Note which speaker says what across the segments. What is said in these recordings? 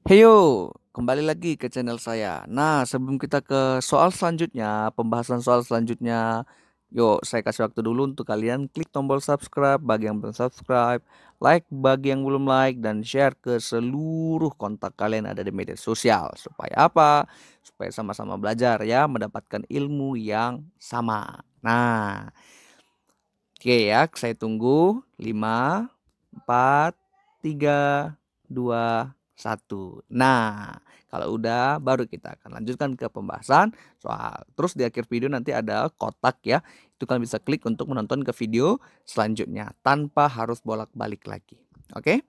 Speaker 1: Heyo, kembali lagi ke channel saya. Nah, sebelum kita ke soal selanjutnya, pembahasan soal selanjutnya, yuk saya kasih waktu dulu untuk kalian klik tombol subscribe bagi yang belum subscribe, like bagi yang belum like, dan share ke seluruh kontak kalian ada di media sosial. Supaya apa? Supaya sama-sama belajar ya, mendapatkan ilmu yang sama. Nah, oke ya, saya tunggu. 5, 4, 3, 2, 1. Nah, kalau udah baru kita akan lanjutkan ke pembahasan soal. Terus di akhir video nanti ada kotak ya. Itu kalian bisa klik untuk menonton ke video selanjutnya tanpa harus bolak-balik lagi. Oke?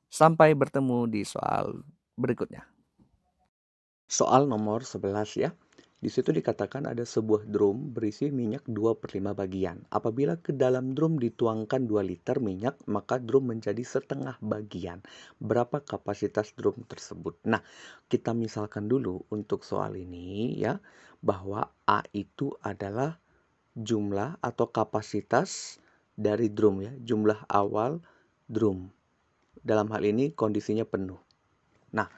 Speaker 1: Sampai bertemu di soal berikutnya.
Speaker 2: Soal nomor 11 ya. Di situ dikatakan ada sebuah drum berisi minyak 2/5 bagian. Apabila ke dalam drum dituangkan 2 liter minyak, maka drum menjadi setengah bagian. Berapa kapasitas drum tersebut? Nah, kita misalkan dulu untuk soal ini ya, bahwa A itu adalah jumlah atau kapasitas dari drum ya, jumlah awal drum. Dalam hal ini kondisinya penuh. Nah,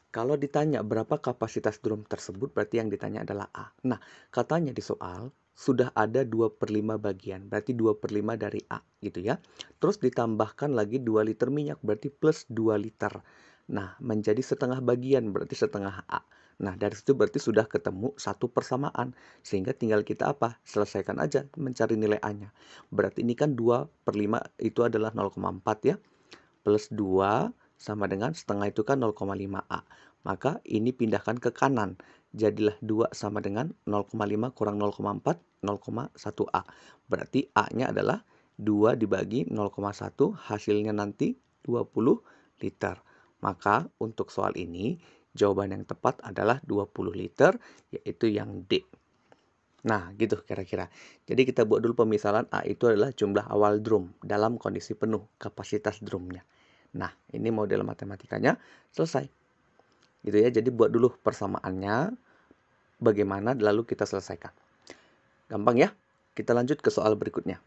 Speaker 2: kalau ditanya berapa kapasitas drum tersebut, berarti yang ditanya adalah A. Nah, katanya di soal, sudah ada 2/5 bagian, berarti 2/5 dari A, gitu ya. Terus ditambahkan lagi 2 liter minyak, berarti plus 2 liter. Nah, menjadi setengah bagian, berarti setengah A. Nah, dari situ berarti sudah ketemu satu persamaan. Sehingga tinggal kita apa? Selesaikan aja mencari nilai A-nya. Berarti ini kan 2/5 itu adalah 0,4 ya. Plus 2 sama dengan setengah itu kan 0,5 A. Maka ini pindahkan ke kanan. Jadilah 2 sama dengan 0,5 kurang 0,4, 0,1 A. Berarti A-nya adalah 2 dibagi 0,1, hasilnya nanti 20 liter. Maka untuk soal ini, jawaban yang tepat adalah 20 liter, yaitu yang D. Nah, gitu kira-kira. Jadi kita buat dulu pemisalan A itu adalah jumlah awal drum dalam kondisi penuh, kapasitas drumnya. Nah, ini model matematikanya selesai. Gitu ya. Jadi buat dulu persamaannya, bagaimana lalu kita selesaikan. Gampang ya? Kita lanjut ke soal berikutnya.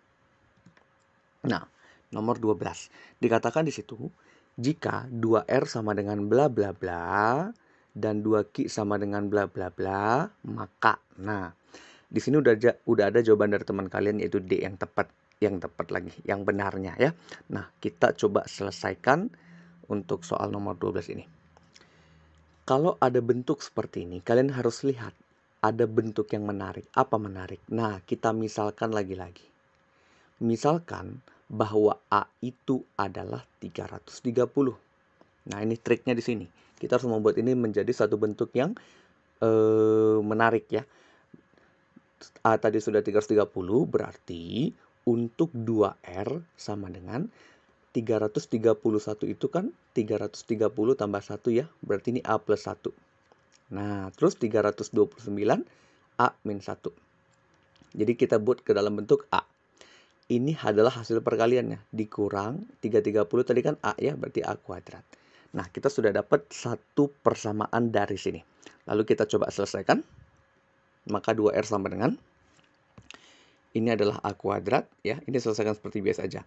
Speaker 2: Nah, nomor 12. Dikatakan di situ, jika 2R sama dengan bla bla bla dan 2Q sama dengan bla bla bla, maka di sini udah ada jawaban dari teman kalian yaitu D yang tepat lagi, yang benarnya ya. Nah, kita coba selesaikan untuk soal nomor 12 ini. Kalau ada bentuk seperti ini, kalian harus lihat ada bentuk yang menarik. Apa menarik? Nah, kita misalkan lagi-lagi. Misalkan bahwa A itu adalah 330. Nah, ini triknya di sini. Kita harus membuat ini menjadi satu bentuk yang menarik ya. A tadi sudah 330, berarti untuk 2R sama dengan 331 itu kan 330 tambah 1 ya. Berarti ini A plus 1. Nah, terus 329 A min 1. Jadi kita buat ke dalam bentuk A. Ini adalah hasil perkaliannya. Dikurang 330 tadi kan A ya, berarti A kuadrat. Nah, kita sudah dapat satu persamaan dari sini. Lalu kita coba selesaikan. Maka 2R sama dengan, ini adalah A kuadrat ya. Ini selesaikan seperti biasa aja.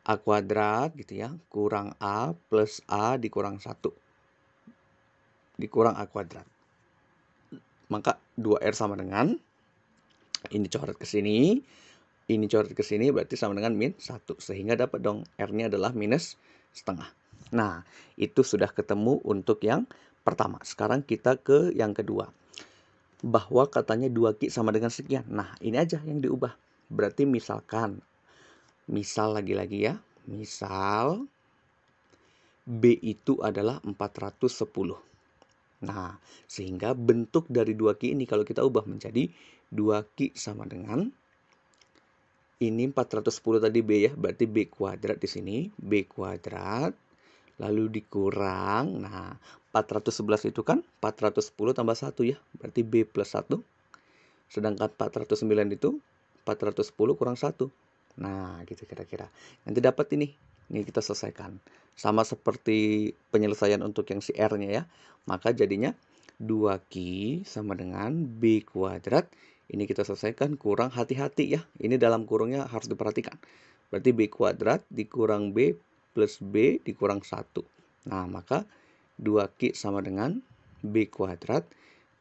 Speaker 2: A kuadrat gitu ya, kurang A plus A dikurang 1. Dikurang A kuadrat. Maka 2R sama dengan, ini coret ke sini, ini coret ke sini, berarti sama dengan min 1. Sehingga dapat dong, R-nya adalah minus setengah. Nah, itu sudah ketemu untuk yang pertama. Sekarang kita ke yang kedua. Bahwa katanya 2Q sama dengan sekian. Nah, ini aja yang diubah. Berarti misalkan, misal lagi-lagi ya, misal B itu adalah 410. Nah, sehingga bentuk dari 2Q ini kalau kita ubah menjadi 2Q sama dengan, ini 410 tadi B ya, berarti B kuadrat di sini, B kuadrat, lalu dikurang, nah 411 itu kan 410 tambah 1 ya, berarti B plus 1, sedangkan 409 itu 410 kurang 1. Nah, gitu kira-kira. Nanti dapat ini kita selesaikan. Sama seperti penyelesaian untuk yang si R-nya ya. Maka jadinya 2Q sama dengan B kuadrat. Ini kita selesaikan, kurang, hati-hati ya. Ini dalam kurungnya harus diperhatikan. Berarti B kuadrat dikurang B plus B dikurang 1. Nah, maka 2Q sama dengan B kuadrat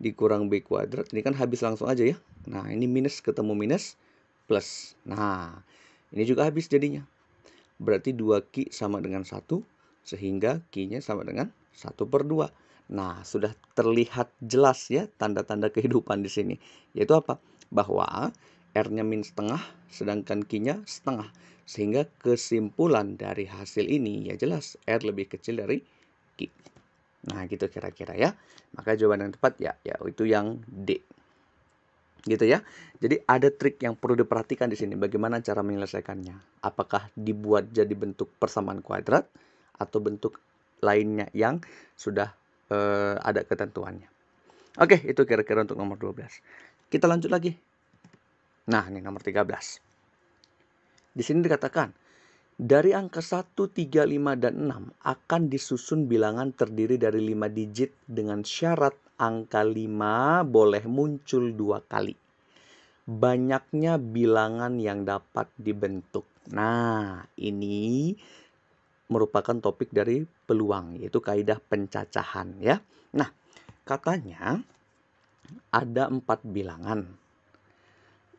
Speaker 2: dikurang B kuadrat. Ini kan habis langsung aja ya. Nah, ini minus ketemu minus plus. Nah, ini juga habis jadinya. Berarti 2Q sama dengan 1, sehingga Q-nya sama dengan 1/2. Nah, sudah terlihat jelas ya tanda-tanda kehidupan di sini. Yaitu apa? Bahwa R-nya min setengah, sedangkan Q-nya setengah. Sehingga kesimpulan dari hasil ini ya jelas R lebih kecil dari Q. Nah, gitu kira-kira ya. Maka jawaban yang tepat ya itu yang D. Gitu ya. Jadi ada trik yang perlu diperhatikan di sini. Bagaimana cara menyelesaikannya? Apakah dibuat jadi bentuk persamaan kuadrat atau bentuk lainnya yang sudah ada ketentuannya. Oke, itu kira-kira untuk nomor 12. Kita lanjut lagi. Nah, ini nomor 13. Di sini dikatakan, dari angka 1, 3, 5, dan 6 akan disusun bilangan terdiri dari 5 digit dengan syarat angka 5 boleh muncul 2 kali. Banyaknya bilangan yang dapat dibentuk. Nah, ini merupakan topik dari peluang, yaitu kaidah pencacahan ya. Nah, katanya ada 4 bilangan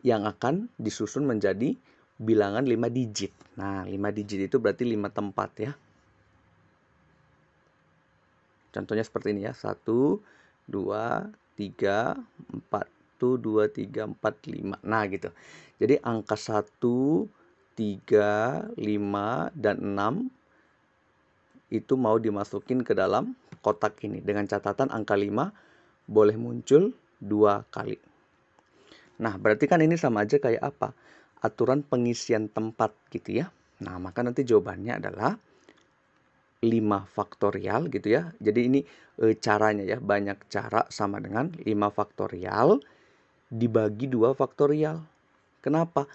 Speaker 2: yang akan disusun menjadi bilangan 5 digit. Nah, 5 digit itu berarti 5 tempat ya. Contohnya seperti ini ya. 1, 2, 3, 4. 1, 2, 3, 4, 5. Nah, gitu. Jadi angka 1, 3, 5, dan 6 itu mau dimasukin ke dalam kotak ini. Dengan catatan angka 5 boleh muncul 2 kali. Nah, berarti kan ini sama aja kayak apa? Aturan pengisian tempat gitu ya. Nah, maka nanti jawabannya adalah 5 faktorial gitu ya. Jadi ini caranya ya, banyak cara sama dengan 5 faktorial dibagi 2 faktorial. Kenapa?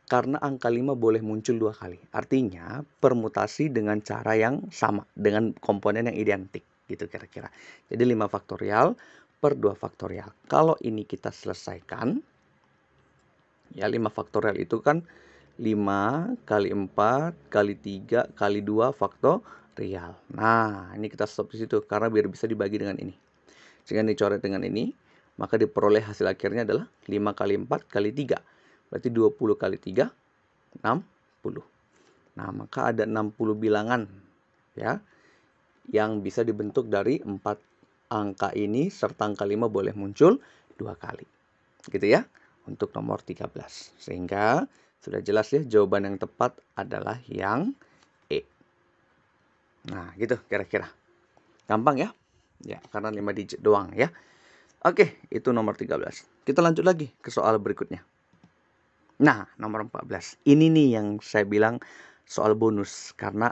Speaker 2: Karena angka 5 boleh muncul 2 kali. Artinya permutasi dengan cara yang sama, dengan komponen yang identik gitu kira-kira. Jadi 5 faktorial per 2 faktorial. Kalau ini kita selesaikan, ya 5 faktorial itu kan 5 kali 4 kali 3 kali 2 faktorial. Nah, ini kita stop di situ karena biar bisa dibagi dengan ini. Jika dicoret dengan ini, maka diperoleh hasil akhirnya adalah 5 kali 4 kali 3. Berarti 20 kali 3, 60. Nah, maka ada 60 bilangan ya yang bisa dibentuk dari 4 angka ini serta angka 5 boleh muncul 2 kali. Gitu ya, untuk nomor 13. Sehingga sudah jelas ya, jawaban yang tepat adalah yang E. Nah, gitu kira-kira. Gampang ya? Ya, karena 5 digit doang ya. Oke, itu nomor 13. Kita lanjut lagi ke soal berikutnya. Nah, nomor 14. Ini nih yang saya bilang soal bonus. Karena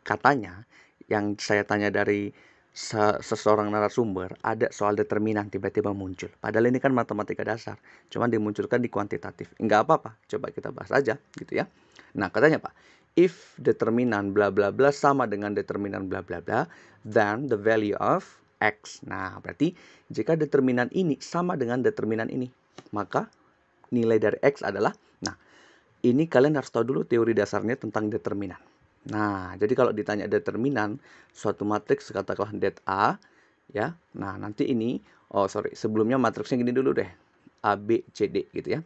Speaker 2: katanya yang saya tanya dari seseorang narasumber, ada soal determinan tiba-tiba muncul. Padahal ini kan matematika dasar. Cuman dimunculkan di kuantitatif. Enggak apa-apa, coba kita bahas aja gitu ya. Nah, katanya Pak, if determinan bla bla bla sama dengan determinan bla bla bla, then the value of X. Nah, berarti jika determinan ini sama dengan determinan ini, maka nilai dari X adalah, nah, ini kalian harus tahu dulu teori dasarnya tentang determinan. Nah, jadi kalau ditanya determinan suatu matriks, katakanlah det A, ya. Nah, nanti ini, sebelumnya matriksnya gini dulu deh. A, B, C, D gitu ya.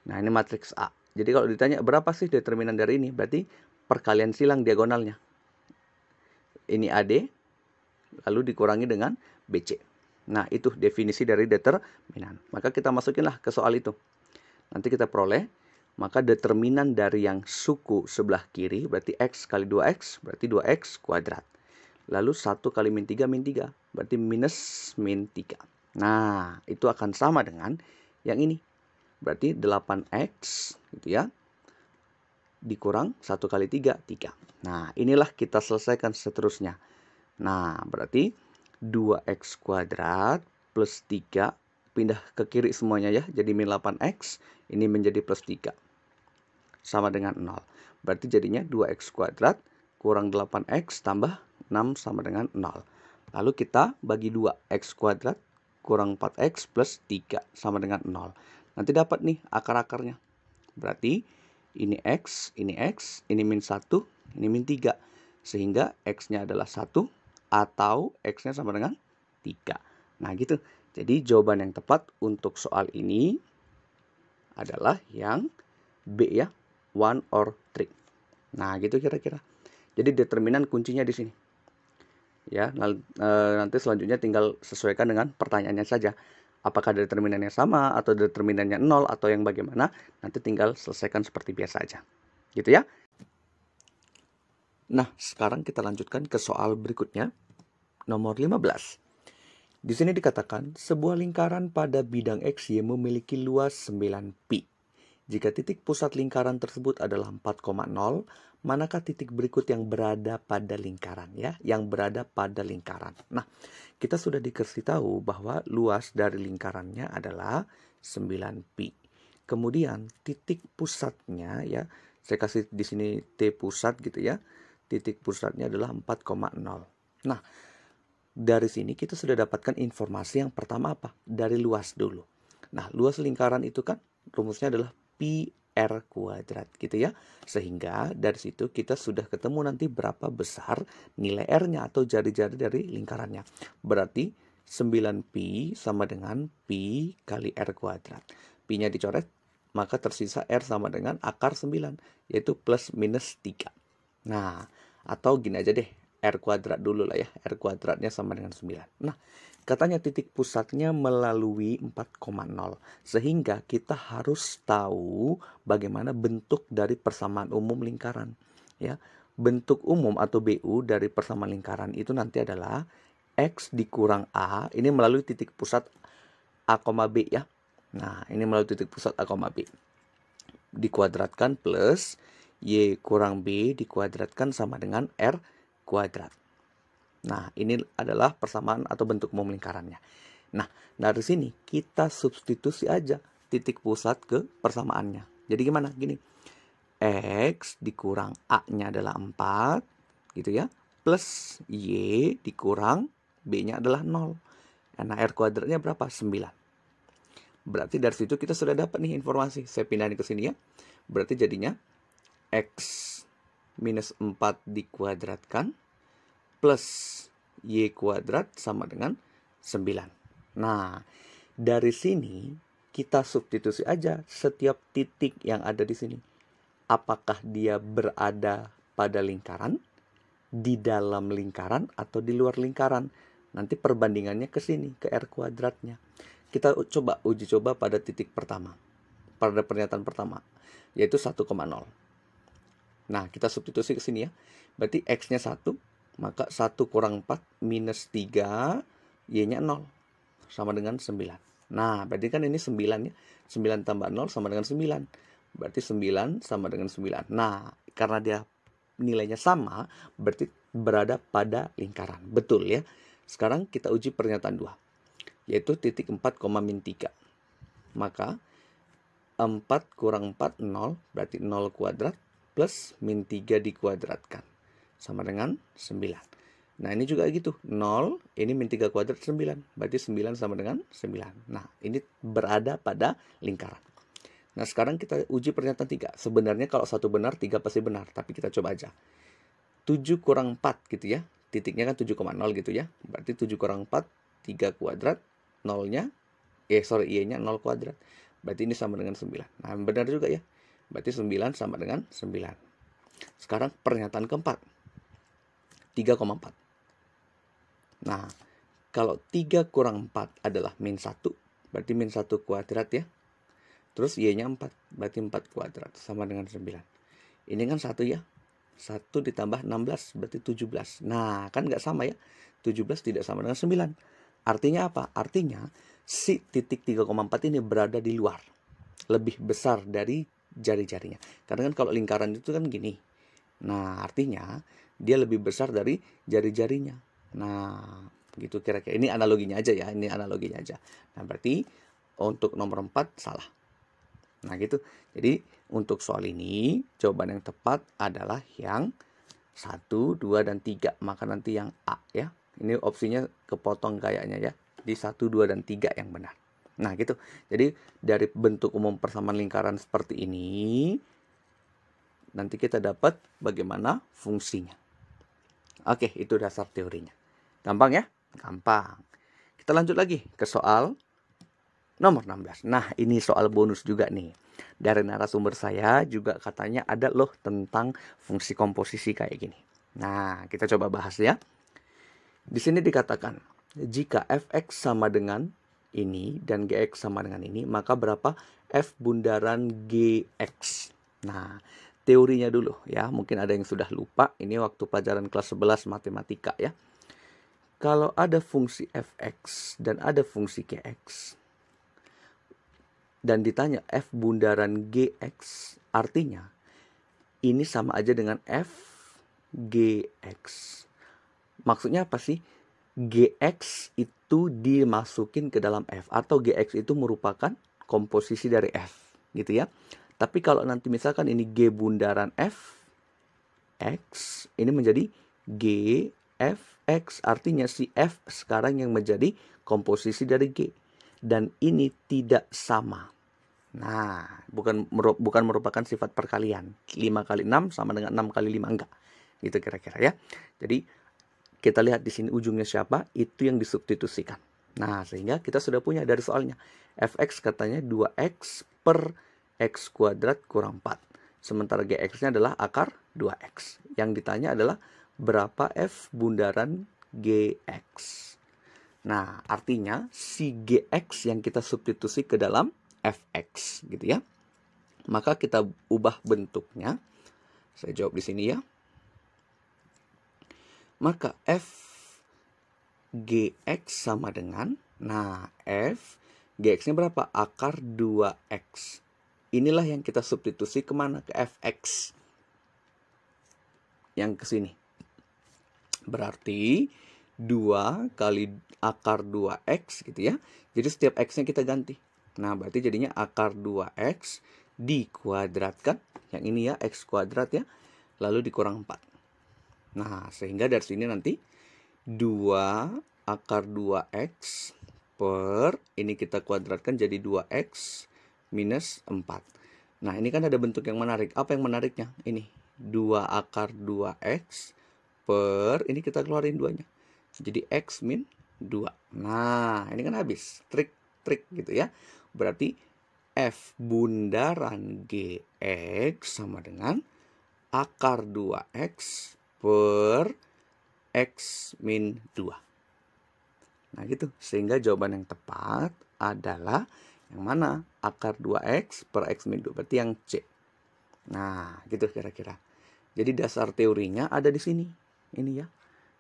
Speaker 2: Nah, ini matriks A. Jadi kalau ditanya berapa sih determinan dari ini, berarti perkalian silang diagonalnya. Ini AD, lalu dikurangi dengan BC. Nah, itu definisi dari determinan. Maka kita masukinlah ke soal itu. Nanti kita peroleh, maka determinan dari yang suku sebelah kiri, berarti X kali 2X, berarti 2X kuadrat. Lalu 1 kali min 3, berarti minus min 3. Nah, itu akan sama dengan yang ini. Berarti 8X, gitu ya, dikurang 1 kali 3, 3. Nah, inilah kita selesaikan seterusnya. Nah, berarti 2X kuadrat plus 3, pindah ke kiri semuanya ya, jadi min 8X, ini menjadi plus 3. Sama dengan 0. Berarti jadinya 2X kuadrat kurang 8X tambah 6 sama dengan 0. Lalu kita bagi 2. X kuadrat kurang 4X plus 3 sama dengan 0. Nanti dapat nih akar-akarnya. Berarti ini X, ini min 1, ini min 3. Sehingga X-nya adalah 1, atau X-nya sama dengan 3. Nah gitu. Jadi jawaban yang tepat untuk soal ini adalah yang B ya, 1 or 3. Nah gitu kira-kira. Jadi determinan kuncinya di sini. Ya, nanti selanjutnya tinggal sesuaikan dengan pertanyaannya saja. Apakah determinannya sama atau determinannya 0 atau yang bagaimana, nanti tinggal selesaikan seperti biasa aja. Gitu ya. Nah, sekarang kita lanjutkan ke soal berikutnya, nomor 15. Di sini dikatakan, sebuah lingkaran pada bidang XY memiliki luas 9pi. Jika titik pusat lingkaran tersebut adalah 4,0, manakah titik berikut yang berada pada lingkaran ya? Yang berada pada lingkaran. Nah, kita sudah dikasih tahu bahwa luas dari lingkarannya adalah 9pi. Kemudian titik pusatnya ya, saya kasih di sini T pusat gitu ya. Titik pusatnya adalah 4,0. Nah, dari sini kita sudah dapatkan informasi yang pertama apa? Dari luas dulu. Nah, luas lingkaran itu kan rumusnya adalah pi r kuadrat gitu ya. Sehingga dari situ kita sudah ketemu nanti berapa besar nilai r-nya atau jari-jari dari lingkarannya. Berarti 9pi sama dengan pi kali r kuadrat. Pi-nya dicoret, maka tersisa r sama dengan akar 9, yaitu plus minus 3. Nah, atau gini aja deh, R kuadrat dulu lah ya. R kuadratnya sama dengan 9. Nah, katanya titik pusatnya melalui 4,0. Sehingga kita harus tahu bagaimana bentuk dari persamaan umum lingkaran. Ya, bentuk umum atau BU dari persamaan lingkaran itu nanti adalah X dikurang A. Ini melalui titik pusat A, B ya. Nah, ini melalui titik pusat A, B. Dikuadratkan plus Y kurang B dikuadratkan sama dengan R kuadrat. Nah, ini adalah persamaan atau bentuk umum lingkarannya. Nah, dari sini kita substitusi aja titik pusat ke persamaannya. Jadi gimana? Gini. X dikurang A-nya adalah 4, gitu ya. Plus Y dikurang B-nya adalah 0. Nah, R kuadratnya berapa? 9. Berarti dari situ kita sudah dapat nih informasi. Saya pindahin ke sini ya. Berarti jadinya X minus 4 dikuadratkan plus Y kuadrat sama dengan 9. Nah, dari sini kita substitusi aja setiap titik yang ada di sini. Apakah dia berada pada lingkaran, di dalam lingkaran, atau di luar lingkaran. Nanti perbandingannya ke sini, ke R kuadratnya. Kita coba uji coba pada titik pertama, pada pernyataan pertama, yaitu 1,0. Nah, kita substitusi ke sini ya. Berarti X-nya 1, maka 1 kurang 4 minus 3, Y-nya 0. Sama dengan 9. Nah, berarti kan ini 9 ya. 9 tambah 0 sama dengan 9. Berarti 9 sama dengan 9. Nah, karena dia nilainya sama, berarti berada pada lingkaran. Betul ya. Sekarang kita uji pernyataan 2. Yaitu titik 4, min 3. Maka 4 kurang 4, 0. Berarti 0 kuadrat. Plus min 3 dikuadratkan. Sama dengan 9. Nah, ini juga gitu. 0, ini min 3 kuadrat 9. Berarti 9 sama dengan 9. Nah, ini berada pada lingkaran. Nah, sekarang kita uji pernyataan 3. Sebenarnya kalau 1 benar, 3 pasti benar. Tapi kita coba aja. 7 kurang 4 gitu ya. Titiknya kan 7,0 gitu ya. Berarti 7 kurang 4, 3 kuadrat. 0-nya, Y-nya 0 kuadrat. Berarti ini sama dengan 9. Nah, benar juga ya. Berarti 9 sama dengan 9. Sekarang pernyataan keempat. 3,4. Nah, kalau 3 kurang 4 adalah min 1, berarti min 1 kuadrat ya. Terus Y-nya 4, berarti 4 kuadrat, sama dengan 9. Ini kan 1 ya. 1 ditambah 16, berarti 17. Nah, kan nggak sama ya. 17 tidak sama dengan 9. Artinya apa? Artinya, si titik 3,4 ini berada di luar. Lebih besar dari jari-jarinya. Karena kan kalau lingkaran itu kan gini. Nah, artinya dia lebih besar dari jari-jarinya. Nah, gitu kira-kira. Ini analoginya aja ya. Ini analoginya aja. Nah, berarti untuk nomor 4 salah. Nah, gitu. Jadi, untuk soal ini, jawaban yang tepat adalah yang 1, 2, dan 3. Maka nanti yang A ya. Ini opsinya kepotong kayaknya ya. Di 1, 2, dan 3 yang benar. Nah, gitu. Jadi, dari bentuk umum persamaan lingkaran seperti ini, nanti kita dapat bagaimana fungsinya. Oke, itu dasar teorinya. Gampang ya? Gampang. Kita lanjut lagi ke soal nomor 16. Nah, ini soal bonus juga nih. Dari narasumber saya juga katanya ada loh tentang fungsi komposisi kayak gini. Nah, kita coba bahas ya. Di sini dikatakan, jika fx sama dengan ini dan gx sama dengan ini, maka berapa f bundaran gx? Nah, teorinya dulu ya. Mungkin ada yang sudah lupa. Ini waktu pelajaran kelas 11 matematika ya. Kalau ada fungsi fx dan ada fungsi gx, dan ditanya f bundaran gx, artinya ini sama aja dengan f gx. Maksudnya apa sih? Gx itu dimasukin ke dalam f, atau gx itu merupakan komposisi dari f, gitu ya. Tapi kalau nanti misalkan ini g bundaran f x, ini menjadi g f x, artinya si f sekarang yang menjadi komposisi dari g. Dan ini tidak sama. Nah, bukan merupakan sifat perkalian. 5 kali 6 sama dengan 6 kali 5, enggak. Gitu kira-kira ya. Jadi kita lihat di sini ujungnya siapa, itu yang disubstitusikan. Nah, sehingga kita sudah punya dari soalnya. Fx katanya 2x per x kuadrat kurang 4. Sementara gx-nya adalah akar 2x. Yang ditanya adalah berapa f bundaran gx. Nah, artinya si gx yang kita substitusi ke dalam fx, gitu ya. Maka kita ubah bentuknya. Saya jawab di sini ya. Maka f gx sama dengan, nah, f gx-nya berapa? Akar 2x. Inilah yang kita substitusi kemana? Ke fx. Yang ke sini. Berarti 2 kali akar 2x gitu ya. Jadi setiap x-nya kita ganti. Nah, berarti jadinya akar 2x dikuadratkan. Yang ini ya, x kuadrat ya. Lalu dikurang 4. Nah, sehingga dari sini nanti 2 akar 2x per, ini kita kuadratkan jadi 2x minus 4. Nah, ini kan ada bentuk yang menarik. Apa yang menariknya? Ini 2 akar 2x per, ini kita keluarin 2-nya. Jadi x min 2. Nah, ini kan habis. Trik gitu ya. Berarti f bundaran gx sama dengan akar 2x per x min 2. Nah, gitu. Sehingga jawaban yang tepat adalah yang mana? Akar 2x per x min 2. Berarti yang C. Nah, gitu kira-kira. Jadi dasar teorinya ada di sini. Ini ya.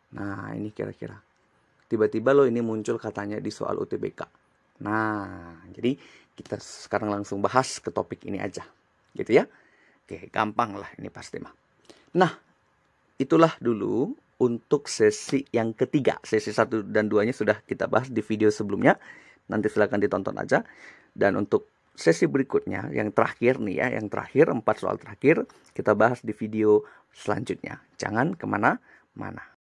Speaker 2: Nah, ini kira-kira. Tiba-tiba loh ini muncul katanya di soal UTBK. Nah, jadi kita sekarang langsung bahas ke topik ini aja. Gitu ya. Oke, gampang lah ini pasti mah. Nah, itulah dulu untuk sesi yang ketiga. Sesi 1 dan 2-nya sudah kita bahas di video sebelumnya. Nanti silahkan ditonton aja. Dan untuk sesi berikutnya, yang terakhir nih ya, yang terakhir, 4 soal terakhir, kita bahas di video selanjutnya. Jangan kemana-mana.